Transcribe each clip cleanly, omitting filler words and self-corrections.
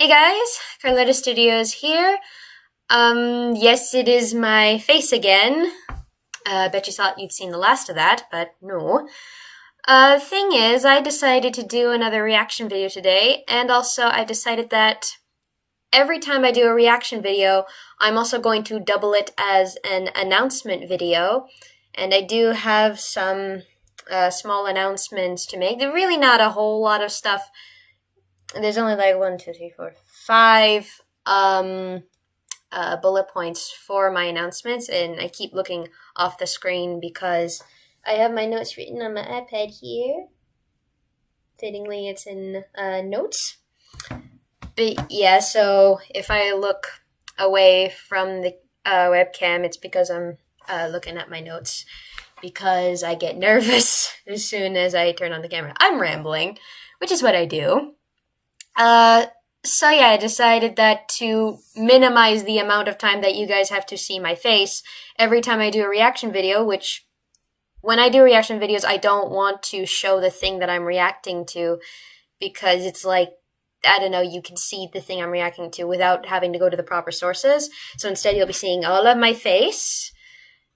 Hey guys, Carlotta Studios here. Yes, it is my face again. Bet you thought you'd seen the last of that, but no. Thing is, I decided to do another reaction video today, and also I decided that every time I do a reaction video, I'm also going to double it as an announcement video, and I do have some small announcements to make. They're really not a whole lot of stuff. There's only like 1, 2, 3, 4, 5 bullet points for my announcements, and I keep looking off the screen because I have my notes written on my iPad here. Fittingly, it's in notes. But yeah, so if I look away from the webcam, it's because I'm looking at my notes, because I get nervous as soon as I turn on the camera. I'm rambling, which is what I do. So yeah, I decided that to minimize the amount of time that you guys have to see my face every time I do a reaction video, which when I do reaction videos, I don't want to show the thing that I'm reacting to, because it's like, I don't know, you can see the thing I'm reacting to without having to go to the proper sources. So instead you'll be seeing all of my face,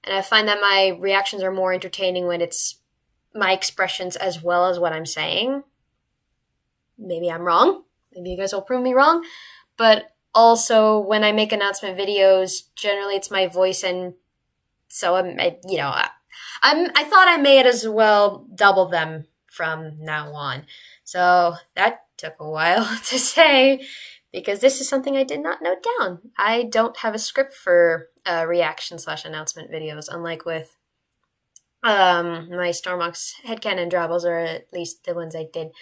and I find that my reactions are more entertaining when it's my expressions as well as what I'm saying. Maybe I'm wrong. Maybe you guys will prove me wrong. But also, when I make announcement videos, generally it's my voice, and so I thought I may as well double them from now on. So that took a while to say, because this is something I did not note down. I don't have a script for reaction/announcement videos, unlike with my Stormbox headcanon drabbles, or at least the ones I did.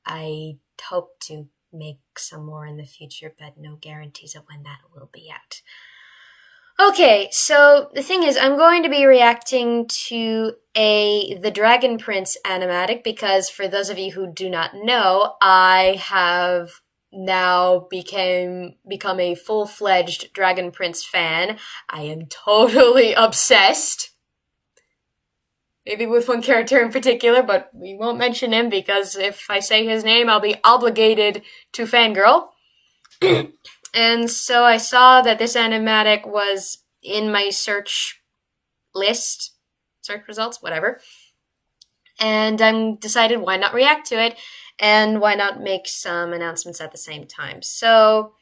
I hope to make some more in the future, but no guarantees of when that will be at. Okay, so the thing is, I'm going to be reacting to the Dragon Prince animatic, because for those of you who do not know, I have now become a full-fledged Dragon Prince fan. I am totally obsessed. Maybe with one character in particular, but we won't mention him, because if I say his name, I'll be obligated to fangirl. And so I saw that this animatic was in my search list, search results, whatever. And I decided, why not react to it, and why not make some announcements at the same time. So,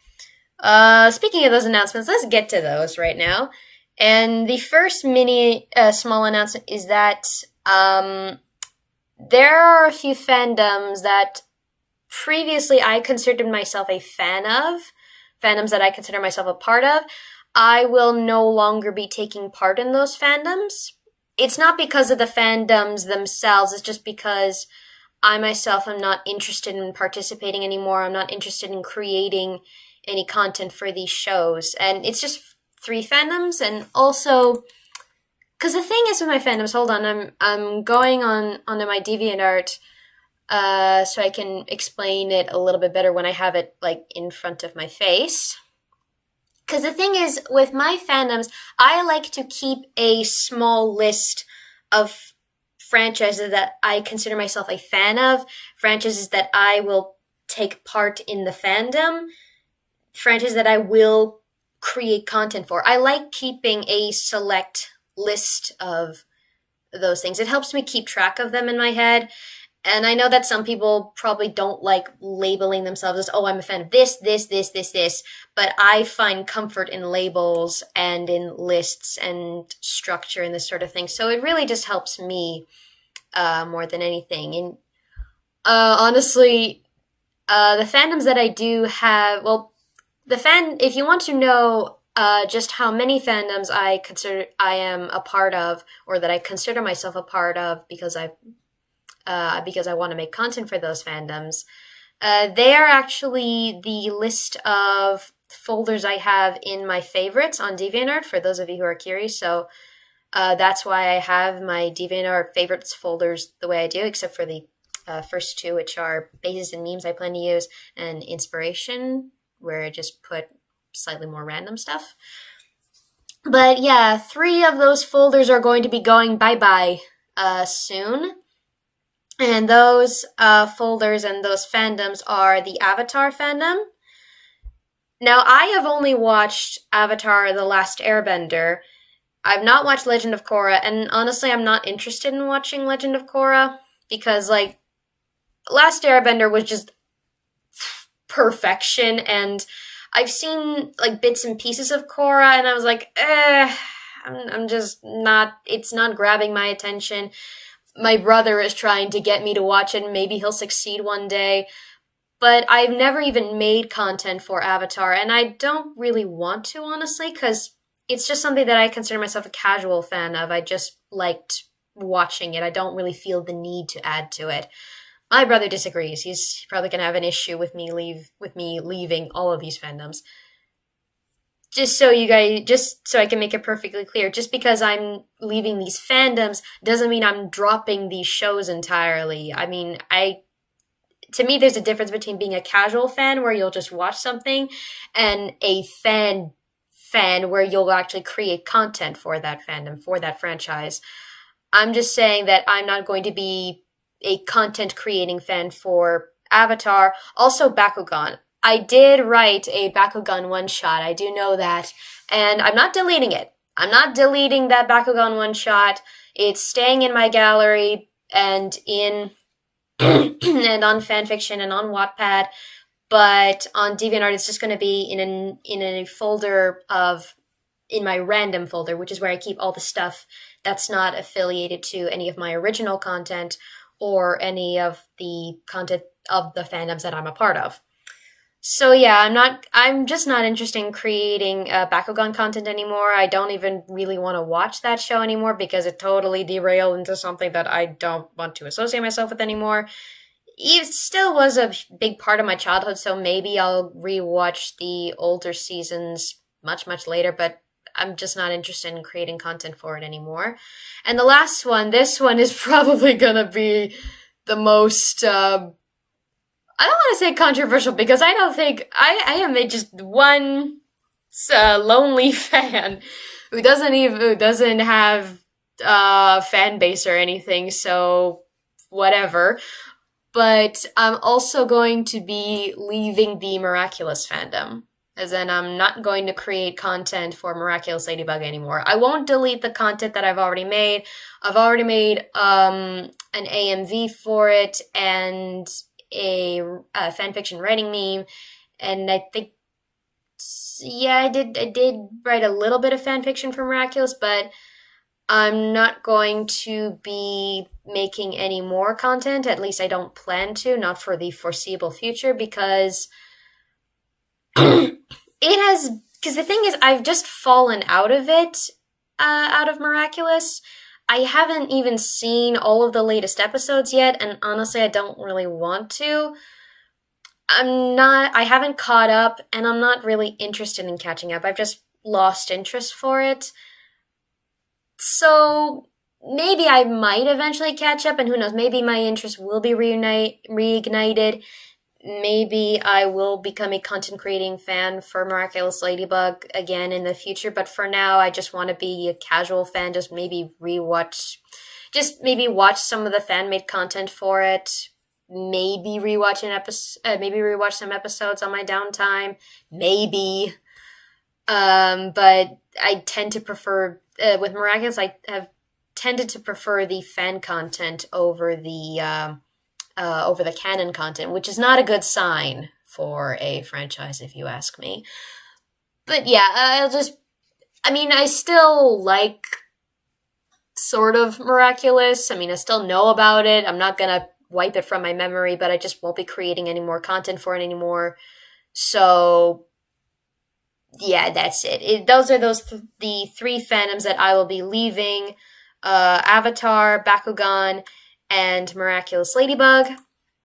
speaking of those announcements, let's get to those right now. And the first small announcement is that there are a few fandoms that previously I considered myself a fan of, fandoms that I consider myself a part of. I will no longer be taking part in those fandoms. It's not because of the fandoms themselves, it's just because I myself am not interested in participating anymore. I'm not interested in creating any content for these shows. And it's just 3 fandoms, and also, because the thing is with my fandoms, hold on, I'm going onto my DeviantArt, so I can explain it a little bit better when I have it like in front of my face. Because the thing is, with my fandoms, I like to keep a small list of franchises that I consider myself a fan of, franchises that I will take part in the fandom, franchises that I will create content for. I like keeping a select list of those things. It helps me keep track of them in my head. And I know that some people probably don't like labeling themselves as, oh, I'm a fan of this, but I find comfort in labels and in lists and structure and this sort of thing. So it really just helps me more than anything. And honestly, the fandoms that I do have, well, if you want to know just how many fandoms I am a part of, or that I consider myself a part of because I want to make content for those fandoms, they are actually the list of folders I have in my favorites on DeviantArt, for those of you who are curious. So that's why I have my DeviantArt favorites folders the way I do, except for the first 2, which are bases and memes I plan to use, and inspiration, where I just put slightly more random stuff. But yeah, 3 of those folders are going to be going bye-bye soon. And those folders and those fandoms are the Avatar fandom, Now, I have only watched Avatar The Last Airbender. I've not watched Legend of Korra, and honestly, I'm not interested in watching Legend of Korra because, like, Last Airbender was just perfection, and I've seen, like, bits and pieces of Korra, and I was like, I'm just not, it's not grabbing my attention. My brother is trying to get me to watch it, and maybe he'll succeed one day. But I've never even made content for Avatar, and I don't really want to, honestly, because it's just something that I consider myself a casual fan of. I just liked watching it. I don't really feel the need to add to it. My brother disagrees. He's probably gonna have an issue with me leaving all of these fandoms. Just so I can make it perfectly clear, just because I'm leaving these fandoms doesn't mean I'm dropping these shows entirely. I mean, to me, there's a difference between being a casual fan where you'll just watch something and a fan where you'll actually create content for that fandom, for that franchise. I'm just saying that I'm not going to be a content creating fan for Avatar. Also, Bakugan. I did write a Bakugan one-shot. I do know that. And I'm not deleting it. I'm not deleting that Bakugan one-shot. It's staying in my gallery and in and on fanfiction and on Wattpad, but on DeviantArt it's just going to be in a folder in my random folder, which is where I keep all the stuff that's not affiliated to any of my original content or any of the content of the fandoms that I'm a part of. So yeah, I'm just not interested in creating Bakugan content anymore. I don't even really want to watch that show anymore because it totally derailed into something that I don't want to associate myself with anymore. It still was a big part of my childhood, so maybe I'll rewatch the older seasons much, much later, but I'm just not interested in creating content for it anymore. And the last one, this one is probably gonna be the most, I don't want to say controversial because I don't think I am just one lonely fan who doesn't have fan base or anything, so whatever. But I'm also going to be leaving the Miraculous fandom, as in I'm not going to create content for Miraculous Ladybug anymore. I won't delete the content that I've already made. I've already made an AMV for it and a fanfiction writing meme, and I think, yeah, I did write a little bit of fanfiction for Miraculous, but I'm not going to be making any more content. At least I don't plan to, not for the foreseeable future, because because the thing is, I've just fallen out of it, out of Miraculous. I haven't even seen all of the latest episodes yet, and honestly, I don't really want to. I haven't caught up, and I'm not really interested in catching up. I've just lost interest for it. So, maybe I might eventually catch up, and who knows, maybe my interest will be reignited. Maybe I will become a content creating fan for Miraculous Ladybug again in the future, but for now I just want to be a casual fan, just maybe watch some of the fan made content for it, maybe rewatch some episodes on my downtime, maybe. But I tend to prefer with Miraculous, I have tended to prefer the fan content over the canon content, which is not a good sign for a franchise, if you ask me. But yeah, I still like sort of Miraculous. I mean, I still know about it. I'm not gonna wipe it from my memory, but I just won't be creating any more content for it anymore. So yeah, that's it. Those are the three fandoms that I will be leaving: Avatar, Bakugan, and Miraculous Ladybug.